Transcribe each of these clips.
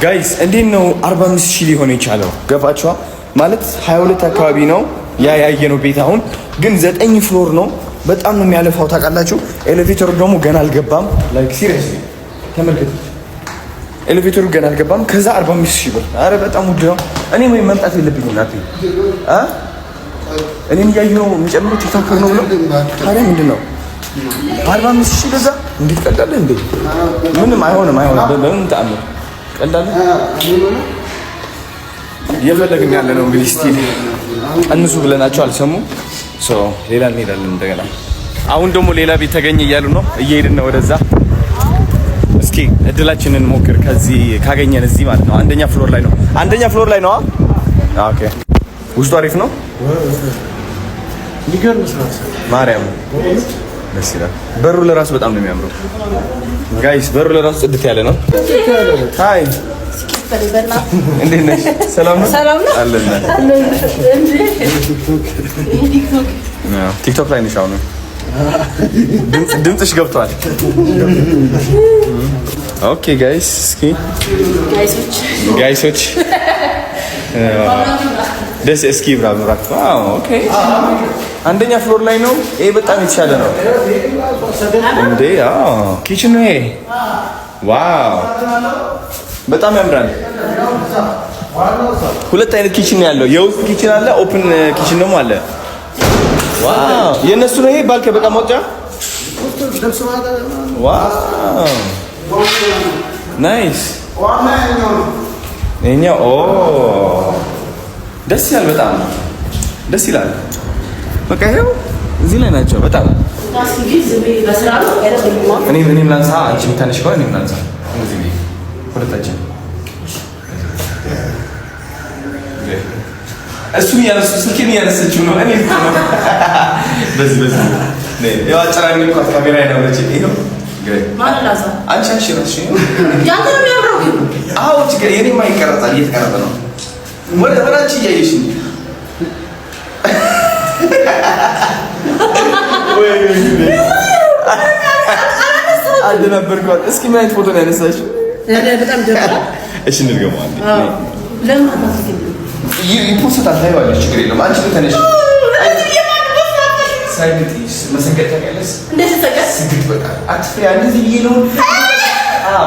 ጋይስ እንዴት ነው 45,000 ሊሆን የቻለው? ገባችኋ? ማለት 22 አካባቢ ነው ያየነው ቤት። አሁን ግን 9 ፍሎር ነው። በጣም ነው የሚያለፋው ታውቃላችሁ። ኤሌቬተሩ ደግሞ ገና አልገባም። ላይክ ሲሪየስሊ ተመልከቱ። ኤሌቬተሩ ገና አልገባም። ከዛ 45,000 ብር። አረ በጣም ውድ ነው። እኔ ወይ መምጣት የለብኝም ናት እኔን እያዩ ነው የሚጨምሩ ቲክቶከር ነው ብለው። ታዲያ ምንድን ነው 45,000 በዛ? እንዴት ቀላል እንዴ? ምንም አይሆንም። በምን ተአምር ቀላል እየፈለግን ያለ ነው እንግዲህ። ስቲል ቀንሱ ብለናቸው አልሰሙም። ሌላ እንሄዳለን እንደገና። አሁን ደግሞ ሌላ ቤት ተገኘ እያሉ ነው። እየሄድን ነው ወደዛ። እስኪ እድላችንን ሞክር። ከዚህ ካገኘን እዚህ ማለት ነው። አንደኛ ፍሎር ላይ ነው። ኦኬ። ውስጡ አሪፍ ነው። ማርያም ደስ ይላል። በሩ ለራሱ በጣም ነው የሚያምረው ጋይስ። በሩ ለራሱ ጽድት ያለ ነው። ሃይ እንዴት ነሽ? ሰላም ነው? አለን። ቲክቶክ ላይ ነሽ አሁን? ድምፅሽ ገብቷል። ኦኬ ጋይስ፣ እስኪ ጋይሶች ደስ እስኪ ብራም። ዋው ኦኬ። አንደኛ ፍሎር ላይ ነው። ይሄ በጣም የተሻለ ነው እንዴ? ኪችን ነው ይሄ። ዋው በጣም ያምራል። ሁለት አይነት ኪችን ያለው፣ የውስጥ ኪችን አለ፣ ኦፕን ኪችን ደግሞ አለ። ዋው የነሱ ነው ይሄ ባልከ በቃ ማውጫ። ዋው ናይስ። እኛው ደስ ይላል፣ በጣም ደስ ይላል። በቃ ይሄው እዚህ ላይ ናቸው። በጣም እኔም ላንሳ፣ አንቺም ታነሽ ከሆነ እኔም ላንሳ። እዚህ ሁለታችን እሱ ያነሱ ስልኬን ያነሰችው ነው። እኔ በዚህ ያው አጨራኝ እንኳን ካሜራ ያነውረች ይሄው ማላዛ አንቺ ነው እሺ። ያንተ ነው የሚያምረው ግን አዎ፣ ችግር የኔማ ይቀርጻል፣ እየተቀረጸ ነው። ወራች እያየሽ ነው ወይ አንድ ነበር ጓል። እስኪ ምን አይነት ፎቶ ነው ያነሳሽው? በጣም ደስ እሺ፣ እንድገመው አንዴ ለምን አታስገኝ? ይፖስታል፣ ታይዋለሽ። ችግር የለውም። አንቺ ግን ተነሽ። ሳይድቲስ መሰንገጥ ታውቂያለሽ? እንዴት ተሰቀስ? ስግጥ በቃ አትፍሪ። እንደዚህ ብዬ ነው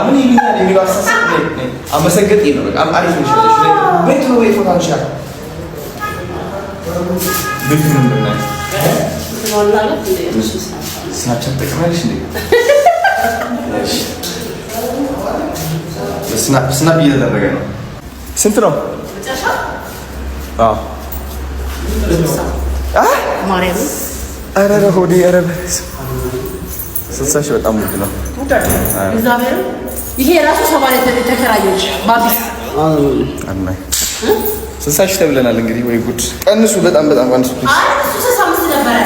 ምን ይሉኛል የሚለው አሳሰብ ነው። መሰንገጥ ነው በቃ አሪፍ ነው። ቤት ነው ወይ ፎቶ አንሻል ቤት ነው እንደናይ ወላሂ ስናፕቻት ተቀበልሽ እንዴ? እሺ ስናፕ እየተደረገ ነው። ስንት ነው? ማርያም ኧረ ሆዴ ኧረ 60,000 በጣም ውድ ነው። ይሄ ራሱ 70 ተከራዮች ባቢስ አናይ 60,000 ተብለናል። እንግዲህ ወይ ጉድ! ቀንሱ፣ በጣም ቀንሱ። አይ 65 ነበር።